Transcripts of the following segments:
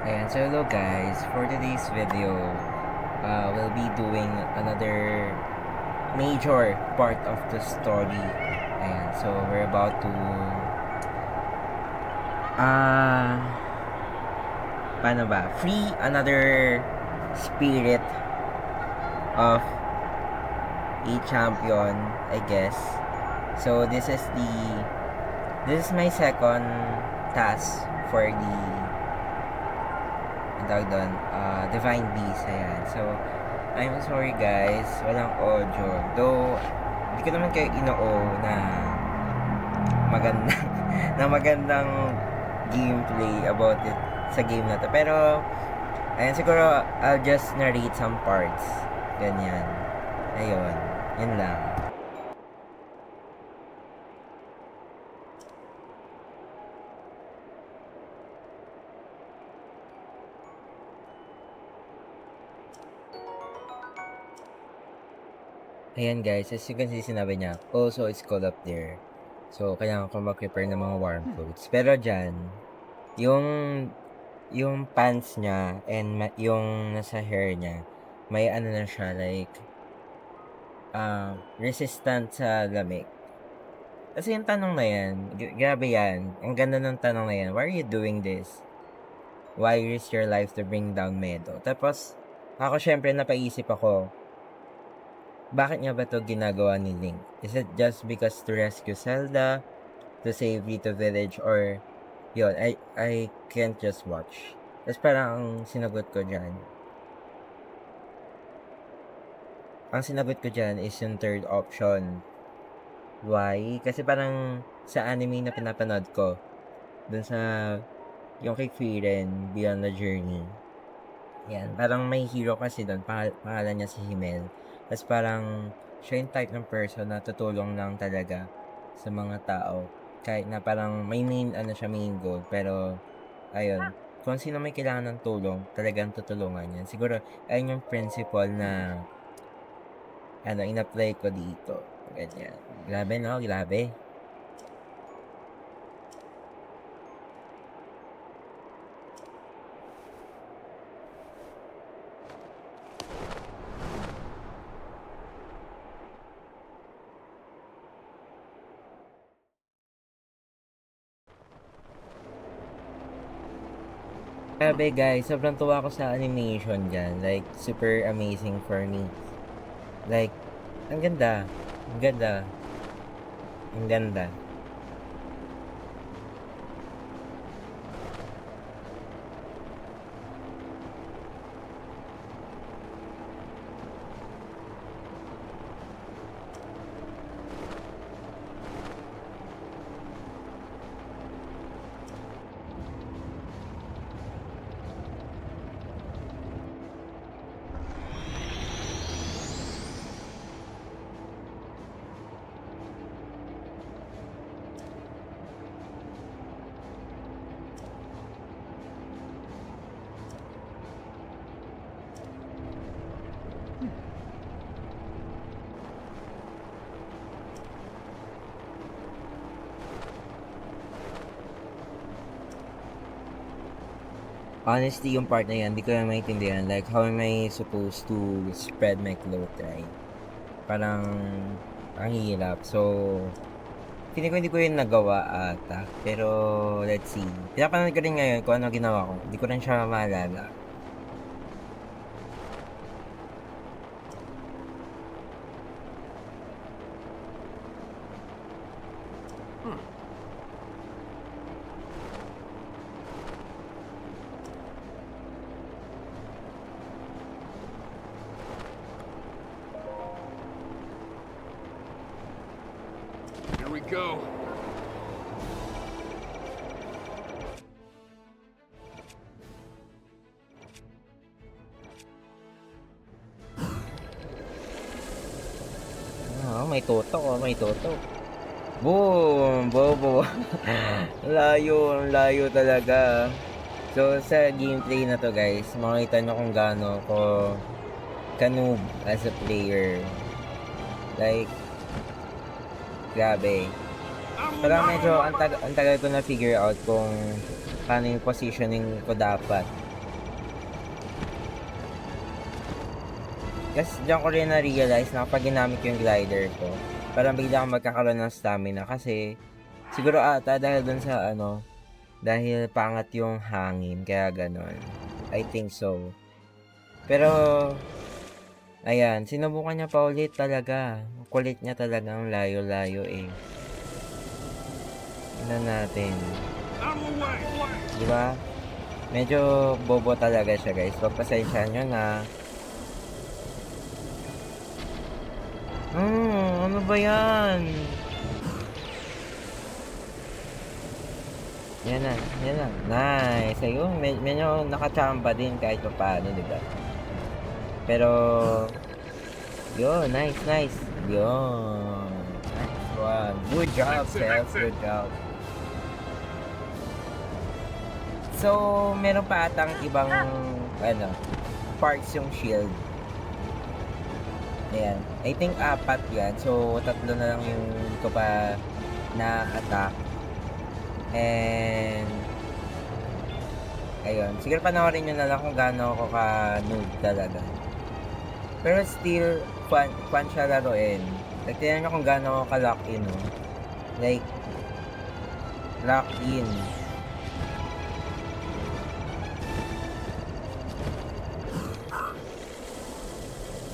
Ayan, so hello guys, for today's video, we'll be doing another major part of the story. Ayan, so we're about to, paano ba? Free another spirit of a champion, I guess. So this is my second task for the Divine Beast. Ayan. So, I'm sorry guys, walang audio. Though, hindi ko naman kayo inoo na magandang, na magandang gameplay about it sa game na to. Pero, ayan, siguro, I'll just narrate some parts. Ganyan. Ayun. Yun lang. Ayan guys, as you can see, sinabi niya, also it's cold up there. So, kailangan ko mag-prepare ng mga warm clothes. Pero dyan, yung pants niya and yung nasa hair niya, may ano na siya, like, resistant sa lamig. Kasi yung tanong na yan, grabe yan. Ang ganda ng tanong na yan, why are you doing this? Why risk your life to bring down Medo? Tapos, ako syempre napaisip ako, bakit nga ba to ginagawa ni Link? Is it just because to rescue Zelda, to save Rito Village, or yun, I can't just watch. Tapos parang ang sinagot ko dyan is yung third option. Why? Kasi parang sa anime na pinapanood ko, dun sa yung kay Frieren, Beyond the Journey. Yan, parang may hero kasi dun, pangalan niya si Himmel. Tapos parang siya yung type ng person na tutulong lang talaga sa mga tao. Kahit na parang may main goal. Pero, ayun, kung sino may kailangan ng tulong, talagang tutulungan yan. Siguro, ayun yung principle na in-apply ko dito. Ganyan. Grabe, no? Grabe. Grabe guys, sobrang tuwa ko sa animation dyan. Like, super amazing for me. Like, ang ganda. Ang ganda. Ang ganda. Honestly, yung part na yan, di ko na maintindihan. Like, how am I supposed to spread my cloth, right? Parang, ang hirap. So, hindi ko yun nagawa ata. Pero, let's see. Pinapanood ko rin ngayon kung ano ginawa ko. Hindi ko rin siya maalala. Here we go. May toto, may toto. Boom! Bobo! Layo talaga. So, sa gameplay na to guys, makikita nyo kung gaano ko kanoob as a player. Like, grabe. Parang medyo ang tagal ko na figure out kung paano yung positioning ko dapat Kasi diyan ko rin na-realize na kapag ginamit ko yung glider ko, parang bigla akong magkakaroon ng stamina kasi siguro ata dahil dun sa dahil pangat yung hangin, kaya ganon. I think so. Pero, ayan, sinubukan niya pa ulit talaga. Kulit niya talagang layo-layo eh. Tingnan natin. Out of the way! Di ba? Medyo bobo talaga siya guys. Pagpasensyahan nyo na. Ano ba yan? Yan na, yan na. Nice. Ayun, medyo nakachamba din kahit pa paano, di ba? Pero, yun, nice. Yun. Nice one. Good job, Seth. Good job. So, meron pa atang ibang, parts yung shield. Ayan. I think 4 yan. So, 3 na lang yung ko pa na-attack. And, ayun. Siguro panoorin nyo na lang kung gaano ako ka-noob talaga. Pero still, fun siya laruin. Like, tignan nyo kung gaano ako ka-lock in, no? Like, lock in.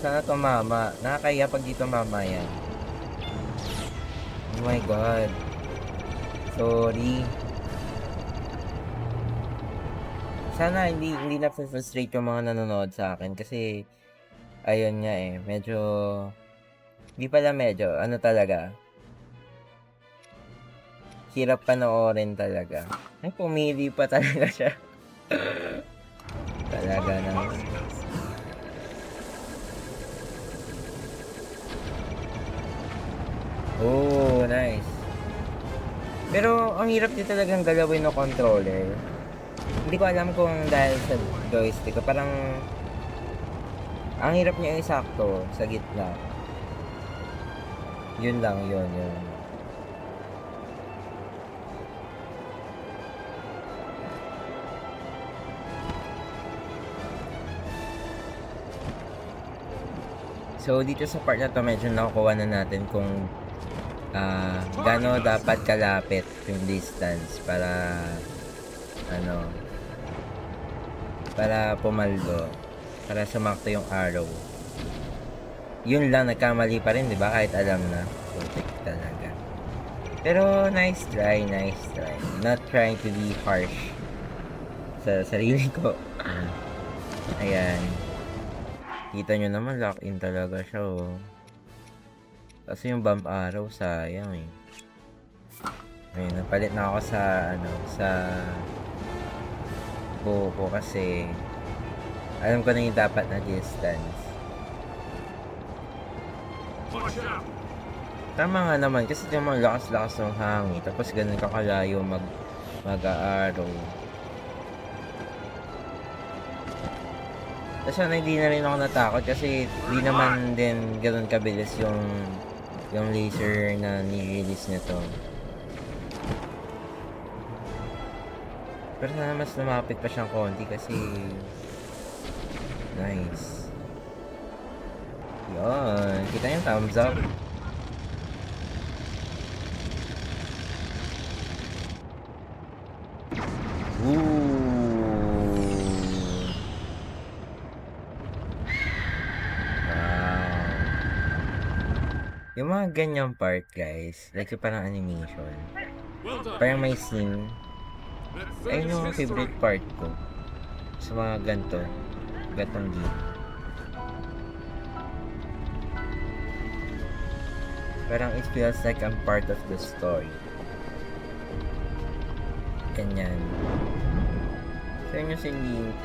Sana tumama. Nakakaya pag di tumama yan. Oh my god. Sorry. Sana hindi na frustrate yung mga nanonood sa akin kasi ayun nga eh, medyo hindi pala medyo, talaga. Hirap panoorin talaga. Ay, pumili pa talaga siya. Talaga naman. Oh, nice. Pero, ang hirap din talagang galawin ng controller. Hindi ko alam kung dahil sa joystick ko, parang ang hirap niya isakto sa gitna. Yun lang, yun. So, dito sa part na to, medyo nakukuha na natin kung gaano dapat kalapit yung distance para para pumaldo, para sumakto yung arrow. Yun lang, nagkamali pa rin, di ba? Kahit alam na. Putik talaga. Pero nice try. Not trying to be harsh sa sarili ko. Ayan. Kita nyo naman, lock in talaga siya, oh. Kasi yung bump arrow, sayang eh. Ayun, napalit na ako sa buo ko kasi alam ko na yung dapat na distance. Tama nga naman, kasi yung mga lakas-lakas ng hangin, tapos ganun ka kalayo mag-arrow. Tapos hindi na rin ako natakot kasi di naman din ganun kabilis yung laser na ni-release nito. Pero sana mas lumapit pa siyang konti kasi nice. Yun, kita yung thumbs up. Yung mga ganyang part, guys, like yung parang animation, parang may scene, ayun yung favorite part ko sa mga gantong game. Parang it feels like I'm part of the story. Ganyan. So yun yung scene,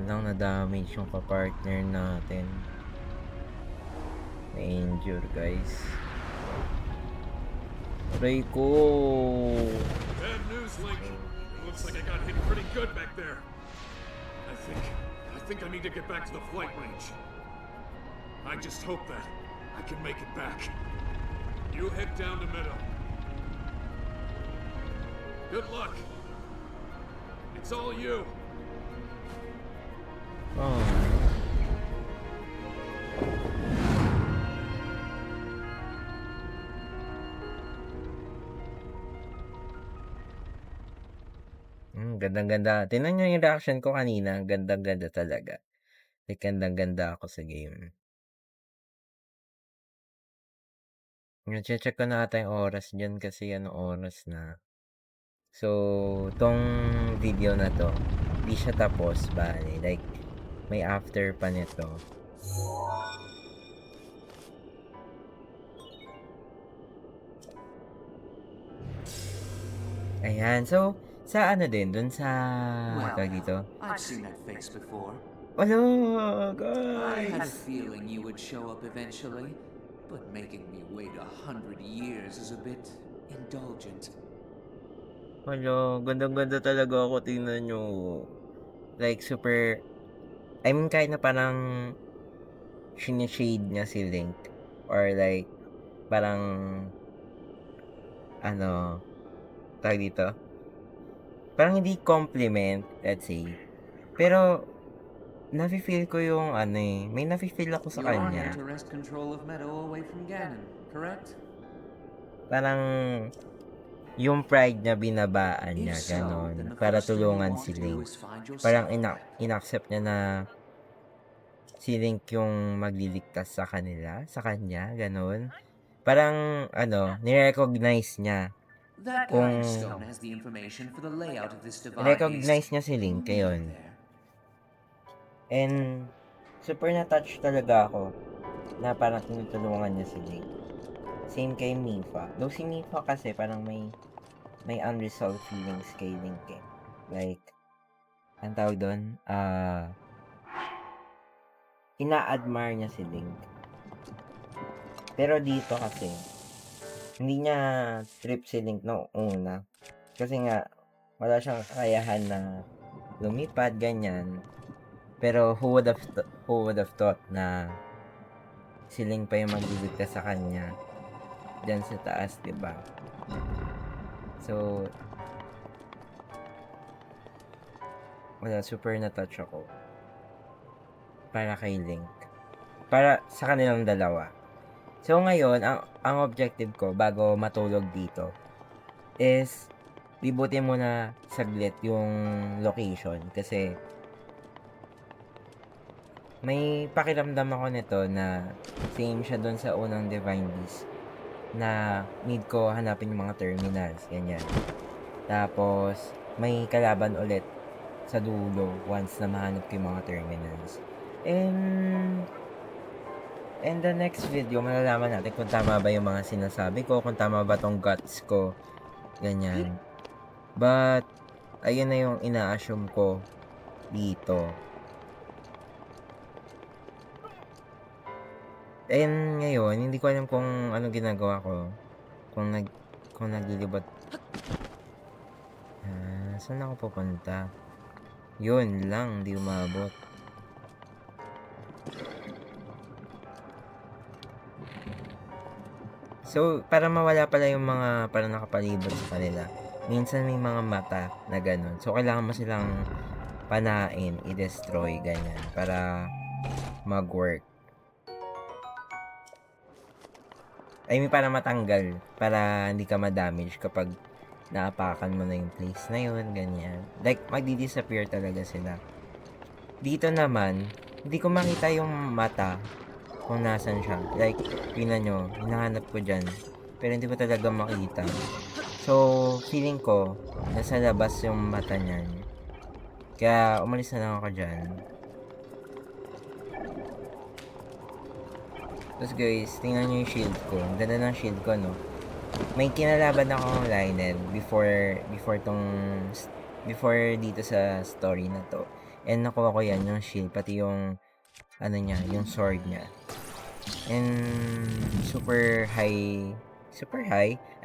lang na-damage yung pa-partner natin. Na-injure, guys. Aray ko! Bad news, Link. It looks like I got hit pretty good back there. I think I need to get back to the flight range. I just hope that I can make it back. You head down to Meadow. Good luck. It's all you. Oh. Gandang-ganda. Tingnan niyo yung reaction ko kanina, ang gandang-ganda talaga. Like, gandang-ganda ako sa game. Check ko na ata yung oras diyan kasi anong oras na. So, tong video na to, di siya tapos, bale. Like, may after pa nito. Ayan. So, sa ano din, dun sa, tawag dito. I've seen that face before. Ano, I had a guys? feeling you would show up eventually, but making me wait 100 years is a bit indulgent. Hala, gandang-ganda talaga ako. Tingnan nyo. Like, super, I mean, kahit na parang sinishade niya si Link. Or like, parang, ano, tawag dito. Parang hindi compliment, let's say. Pero, nafe-feel ko yung ano eh. May nafe-feel ako sa You're here kanya. to wrest control of Meadow away from Ganon, correct? Parang, yung pride niya binabaan niya, If so, then ganon. the Para first thing you tulungan want si to do Link. is find yourself Parang back. in-accept niya na si Link yung magliligtas sa kanila, sa kanya, ganon. Parang, ano, nirecognize niya. That Kung grindstone has the information for the layout of this device. recognize niya si Link, yun. There. And, super na-touch talaga ako na parang tinutulungan niya si Link. Same kay Mifa. Though si Mifa kasi parang may unresolved feelings kay Link eh. Like, ang tawag doon, ina-admire niya si Link. Pero dito kasi, hindi niya trip si Link noong una. Kasi nga, wala siyang kakayahan na lumipad, ganyan. Pero who would have thought na si Link pa yung magliligtas sa kanya dyan sa taas, diba? So, wala, super na-touch ako. Para kay Link. Para sa kanilang dalawa. So, ngayon, ang objective ko bago matulog dito is libutin muna saglit yung location kasi may pakiramdam ako nito na same siya doon sa unang Divine Beast na need ko hanapin yung mga terminals, ganyan. Tapos, may kalaban ulit sa dulo once na mahanap ko yung mga terminals. And the next video, malalaman natin kung tama ba yung mga sinasabi ko, kung tama ba tong guts ko, ganyan. But, ayun na yung ina-assume ko dito. And ngayon, hindi ko alam kung ano ginagawa ko. Kung naglilibot. Saan ako pupunta? Yun lang, di umabot. So, para mawala pala yung mga parang nakapalibot sa kanila. Minsan may mga mata na ganun. So, kailangan mo silang panain, i-destroy, ganyan. Para mag-work. I mean, para matanggal. Para hindi ka ma-damage kapag naapakan mo na yung place na yun, ganyan. Like, magdi-disappear talaga sila. Dito naman, hindi ko makita yung mata kung nasan siya. Like, tingnan nyo, hinahanap ko dyan. Pero hindi ko talaga makita. So, feeling ko, nasa labas yung mata niyan. Kaya, umalis na lang ako dyan. Tapos guys, tingnan nyo yung shield ko. Ang ganda ng shield ko, no? May kinalaban ako online before dito sa story na to. And nakuha ko yan, yung shield, pati yung ano niya, yung sword niya. And super high.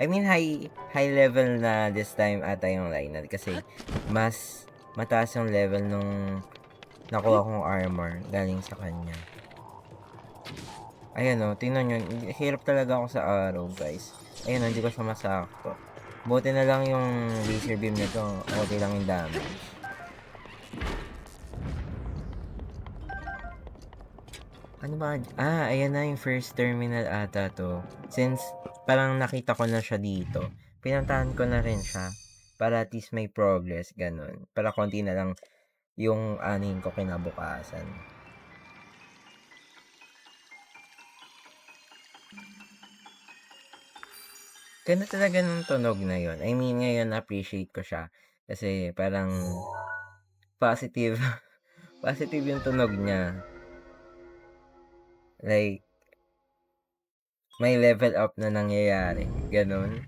I mean high level na this time ata yung Lionel kasi mas mataas yung level nung nakuha kong armor galing sa kanya. Ayan o, tingnan nyo. Hirap talaga ako sa arrow, guys. Ayan o, hindi ko siya masakto. Buti na lang yung laser beam nito. Okay lang yung damage. Ano ba? Ayan na yung first terminal ata 'to. Since parang nakita ko na siya dito, pinuntahan ko na rin siya para at least may progress, gano'n. Para konti na lang yung anin ko kinabukasan. Ganda talaga nung tunog na yun. I mean, ngayon na-appreciate ko siya kasi parang positive positive yung tunog niya. Like, may level up na nangyayari, gano'n.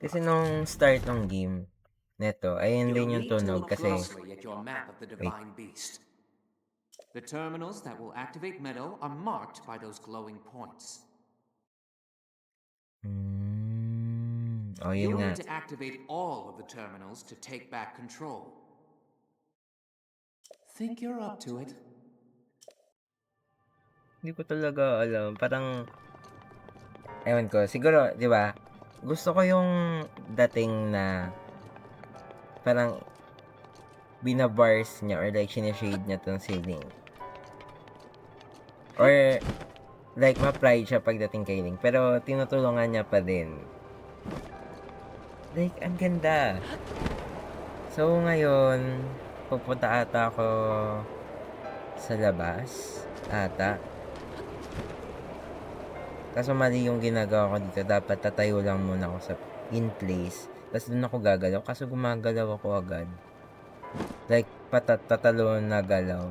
Kasi nung start ng game neto, ayun You'll din yung need to tunog look kasi closely at your map of the wait. Divine Beast. The terminals that will activate Meadow are marked by those glowing points. Oh, yun You'll nga. need to activate all of the terminals to take back control. Think you're up to it? Hindi ko talaga alam. Parang, ewan ko, siguro, di ba, gusto ko yung dating na parang binabars niya or like sinishade niya tong si Link. Or like ma-pride siya pagdating kay Link. Pero tinutulungan niya pa din. Like, ang ganda. So, ngayon, pupunta ata ako sa labas. Ata. Kaso mali yung ginagawa ko dito. Dapat tatayo lang muna ako sa in place. Tapos doon ako gagalaw. Kaso gumagalaw ako agad. Like, tatalon na galaw.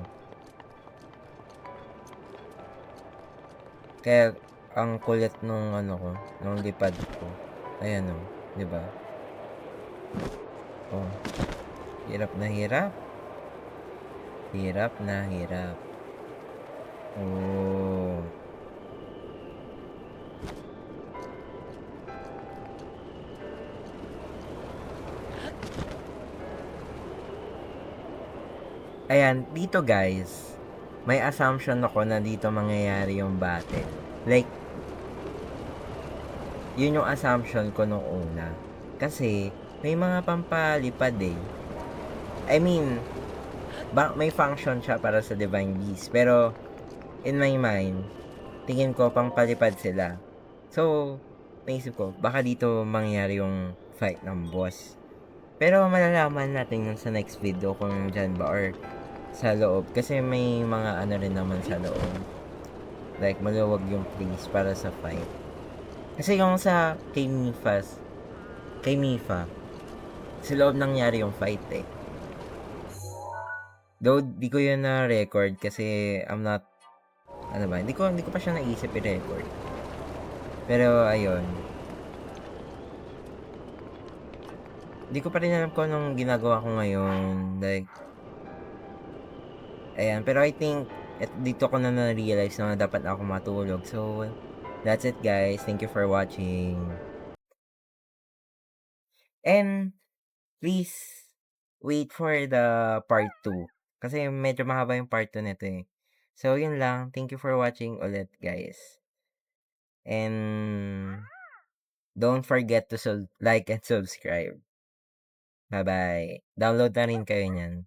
Kaya, ang kulit nung ano ko, nung lipad ko. Ayan o, di ba? Oh, hirap na hirap. Hirap na hirap. Oh. Ayan, dito guys, may assumption ako na dito mangyayari yung battle. Like, yun yung assumption ko nung una. Kasi, may mga pampalipad eh. I mean, may function siya para sa Divine Beast. Pero, in my mind, tingin ko pampalipad sila. So, naisip ko, baka dito mangyayari yung fight ng boss. Pero malalaman natin yun sa next video kung dyan ba or sa loob. Kasi may mga ano rin naman sa loob. Like, maluwag yung place para sa fight. Kasi yung sa kay Mifa, sa loob nangyari yung fight eh. Though, di ko yun na-record kasi I'm not, ano ba, hindi ko pa siya naisip i-record. Pero, ayun. Hindi ko pa rin alam kung anong ginagawa ko ngayon. Like, ayan. Pero I think, dito ko na na-realize na dapat ako matulog. So, that's it guys. Thank you for watching. And, please, wait for the part 2. Kasi medyo mahaba yung part 2 nito eh. So, yun lang. Thank you for watching ulit guys. And, don't forget to like and subscribe. Bye-bye. Download na rin kayo niyan.